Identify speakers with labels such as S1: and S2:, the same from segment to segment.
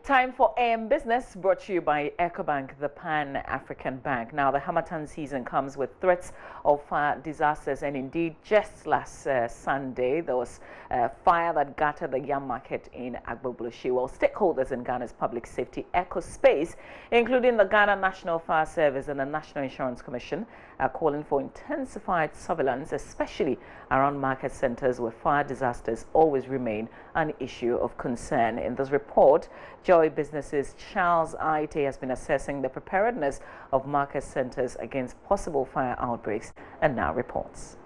S1: Time for AM Business, brought to you by EcoBank, the Pan-African Bank. Now, the Harmattan season comes with threats of fire disasters, and indeed, just last Sunday, there was a fire that gutted the yam market in Agbobloshi. Well, stakeholders in Ghana's public safety eco space, including the Ghana National Fire Service and the National Insurance Commission, are calling for intensified surveillance, especially around market centers where fire disasters always remain an issue of concern. In this report, JoyBusiness's Charles Aite has been assessing the preparedness of market centers against possible fire outbreaks and now reports.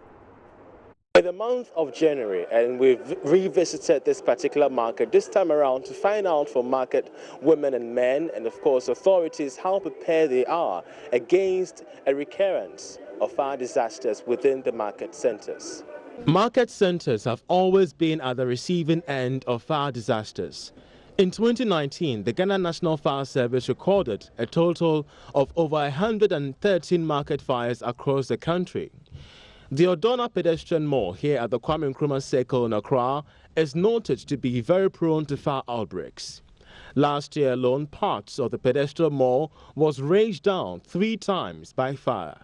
S2: In the month of January, and we've revisited this particular market this time around to find out for market women and men, and of course authorities, how prepared they are against a recurrence of fire disasters within the market centers.
S3: Market centers have always been at the receiving end of fire disasters. In 2019, the Ghana National Fire Service recorded a total of over 113 market fires across the country. The Odona pedestrian mall here at the Kwame Nkrumah Circle in Accra is noted to be very prone to fire outbreaks. Last year alone, parts of the pedestrian mall was raged down 3 times by fire.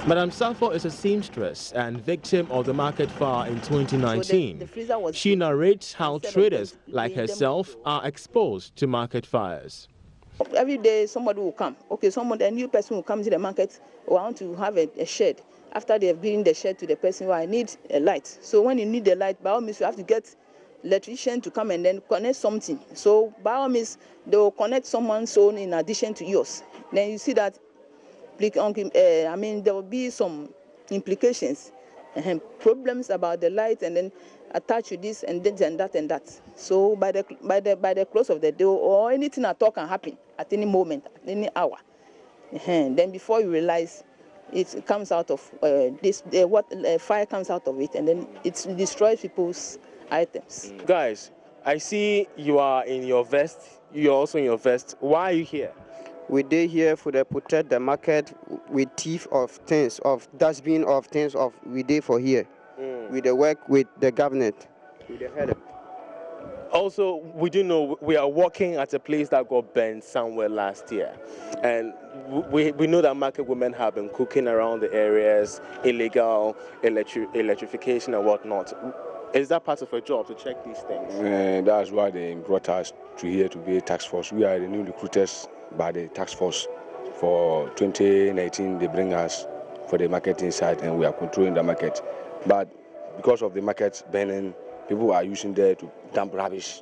S3: Madam Safo is a seamstress and victim of the market fire in 2019. She narrates how traders like herself are exposed to market fires.
S4: Every day somebody will come. Okay, a new person will come to the market, want to have a shed. After they have given the shed to the person, well, I need a light. So when you need the light, by all means, you have to get electrician to come and then connect something. So by all means, they will connect someone's own in addition to yours. Then you see that, there will be some implications, problems about the light, and then attached to this and this and that and that. So by the close of the day, or anything at all can happen at any moment, at any hour. Then before you realize, it comes out of fire comes out of it, and then it destroys people's items.
S2: Guys, I see you are in your vest. You're also in your vest. Why are you here?
S5: We did here for the protect the market with thief of things, of dustbin of things of we did for here. We the work with the government, with the head.
S2: Also, we do know we are working at a place that got burned somewhere last year, and we know that market women have been cooking around the areas, illegal electrification and whatnot. Is that part of a job to check these things?
S6: That's why they brought us to here to be a task force. We are the new recruiters by the task force. For 2019, they bring us for the market inside, and we are controlling the market. But because of the market burning, people are using there to dump rubbish,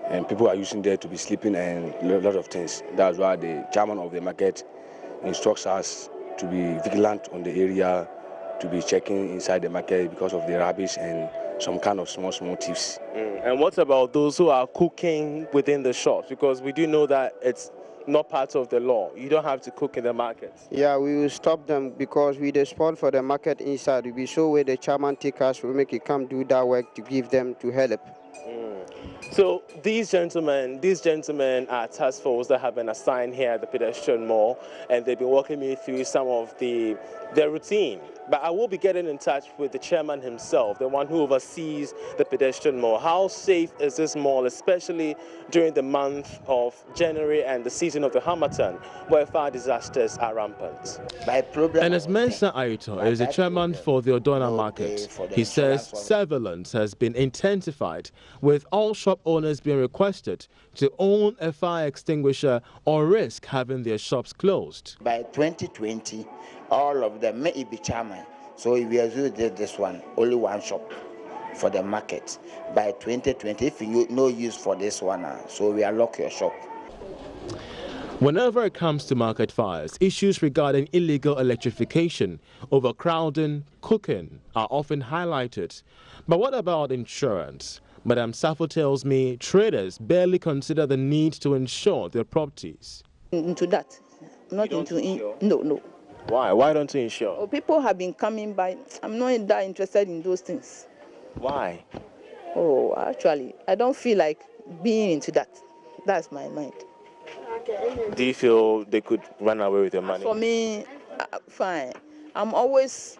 S6: and people are using there to be sleeping and a lot of things. That's why the chairman of the market instructs us to be vigilant on the area, to be checking inside the market because of the rubbish and some kind of small thieves.
S2: And what about those who are cooking within the shops? Because we do know that it's not part of the law. You don't have to cook in the market.
S5: Yeah, we will stop them because we the spot for the market inside. We show where the chairman take us, we make it come do that work to give them to help.
S2: So these gentlemen are task force that have been assigned here at the pedestrian mall, and they've been walking me through some of their routine. But I will be getting in touch with the chairman himself, the one who oversees the pedestrian mall. How safe is this mall, especially during the month of January and the season of the Harmattan, where fire disasters are rampant?
S3: And as Mensa Aito is the chairman for the Odona market, he says surveillance has been intensified, with all shop owners being requested to own a fire extinguisher or risk having their shops closed.
S7: By 2020, all of them may be chairman. So if we assume this one, only one shop for the market. By 2020, if you no use for this one, so we unlock your shop.
S3: Whenever it comes to market fires, issues regarding illegal electrification, overcrowding, cooking are often highlighted. But what about insurance? Madam Safo tells me traders barely consider the need to insure their properties.
S4: Into that, not into no.
S2: Why? Why don't you insure?
S4: Oh, people have been coming by. I'm not that interested in those things.
S2: Why?
S4: Oh, actually, I don't feel like being into that. That's my mind.
S2: Do you feel they could run away with your money?
S4: For me, fine. I'm always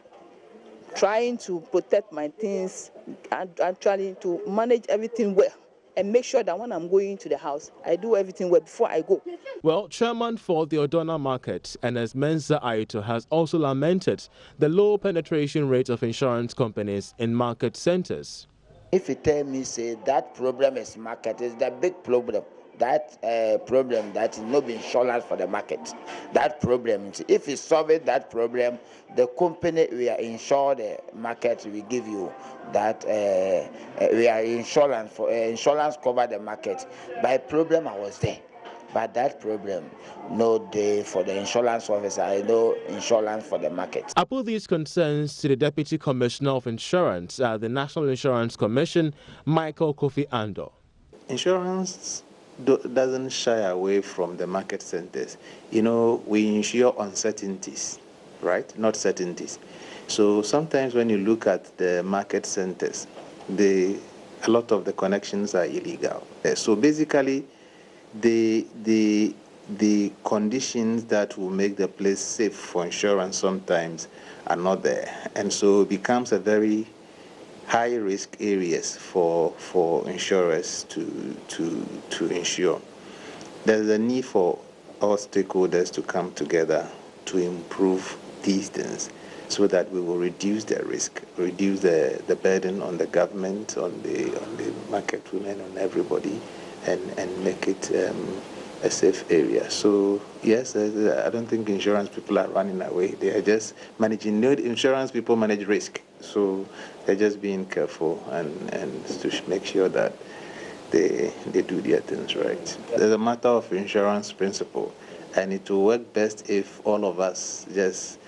S4: trying to protect my things and actually to manage everything well. and make sure that when I'm going to the house, I do everything well before I go.
S3: Well, Chairman for the Odona Market, Ernest Mensah Aito, has also lamented the low penetration rate of insurance companies in market centers.
S7: If you tell me, say, that problem is market, is the big problem. That problem that is not being insurance for the market. That problem, if you solve it, that problem, the company we are insure the market, we give you that we are insurance for insurance cover the market. By problem, I was there. But that problem, no day for the insurance officer, no insurance for the market.
S3: I put these concerns to the Deputy Commissioner of Insurance at the National Insurance Commission, Michael Kofi Ando.
S8: Insurance doesn't shy away from the market centers. You know, we insure uncertainties, right? Not certainties. So sometimes when you look at the market centers, a lot of the connections are illegal. So basically, the conditions that will make the place safe for insurance sometimes are not there, and so it becomes a very high risk areas for insurers to insure. There's a need for all stakeholders to come together to improve these things so that we will reduce the risk, reduce the burden on the government, on the market women, on everybody, and make it a safe area. So yes, I don't think insurance people are running away. They are just managing. Insurance people manage risk, so they're just being careful and to make sure that they do their things right. There's a matter of insurance principle, and it will work best if all of us just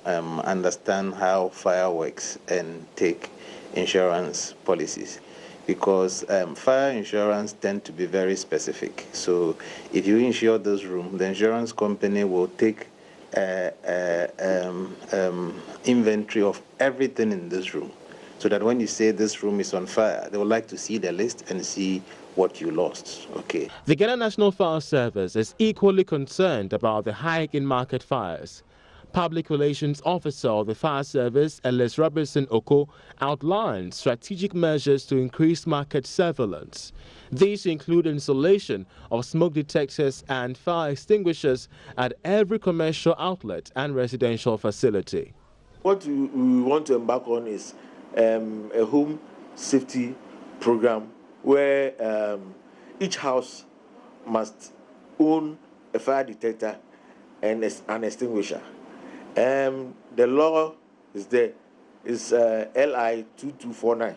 S8: understand how fire works and take insurance policies. Because fire insurance tend to be very specific. So if you insure this room, the insurance company will take inventory of everything in this room, so that when you say this room is on fire, they would like to see the list and see what you lost. Okay.
S3: The Ghana National Fire Service is equally concerned about the hike in market fires. Public Relations Officer of the Fire Service, Ellis Robertson Oko, outlined strategic measures to increase market surveillance. These include installation of smoke detectors and fire extinguishers at every commercial outlet and residential facility.
S9: What we want to embark on is a home safety program where each house must own a fire detector and an extinguisher. The law is there, is LI 2249,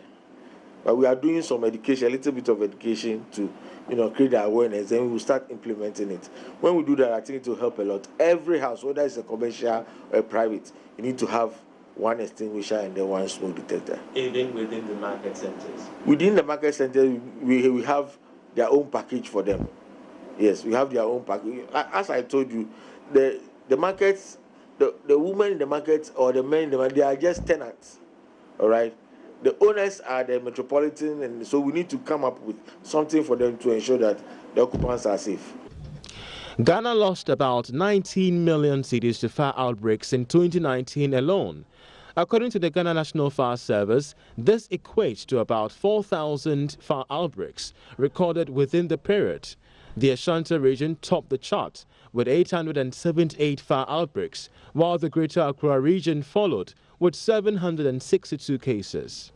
S9: but we are doing some education, a little bit of education to, create the awareness, and we will start implementing it. When we do that, I think it will help a lot. Every house, whether it's a commercial or a private, you need to have one extinguisher and then one smoke detector.
S3: Even within the market centers?
S9: Within the market center, we have their own package for them. Yes, we have their own package. As I told you, the markets, the women in the market or the men in the market, they are just tenants, all right? The owners are the metropolitan, and so we need to come up with something for them to ensure that the occupants are safe.
S3: Ghana lost about 19 million cedis to fire outbreaks in 2019 alone. According to the Ghana National Fire Service, this equates to about 4,000 fire outbreaks recorded within the period. The Ashanti region topped the chart with 878 fire outbreaks, while the Greater Accra region followed with 762 cases.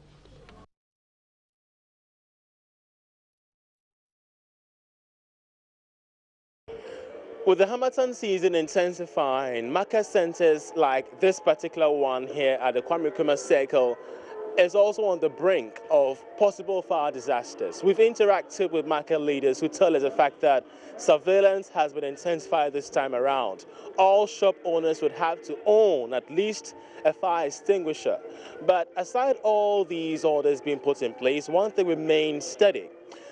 S3: With the Harmattan season intensifying, market centers like this particular one here at the Kwame Nkrumah Circle is also on the brink of possible fire disasters. We've interacted with market leaders who tell us the fact that surveillance has been intensified this time around. All shop owners would have to own at least a fire extinguisher. But aside all these orders being put in place, one thing remains steady: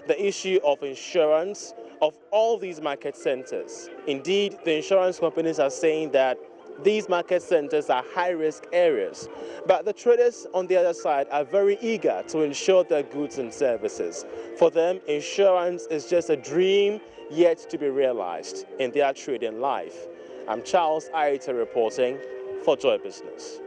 S3: the issue of insurance of all these market centers. Indeed, the insurance companies are saying that these market centers are high-risk areas, but the traders on the other side are very eager to insure their goods and services. For them, insurance is just a dream yet to be realized in their trading life. I'm Charles Aita reporting for Joy Business.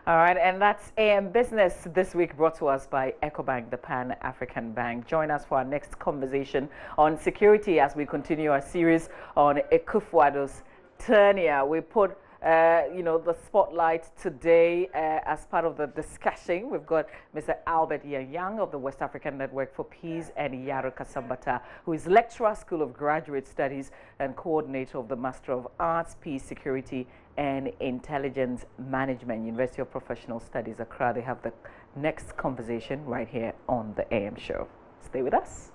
S1: All right, and that's AM Business this week, brought to us by EcoBank, the Pan-African Bank. Join us for our next conversation on security as we continue our series on Akufo-Addo's tenure. We put the spotlight today as part of the discussion. We've got Mr. Albert Young of the West African Network for Peace and Yaro Kasambata, who is lecturer, School of Graduate Studies, and coordinator of the Master of Arts, Peace, Security, and Intelligence Management, University of Professional Studies, Accra. They have the next conversation right here on the AM show. Stay with us.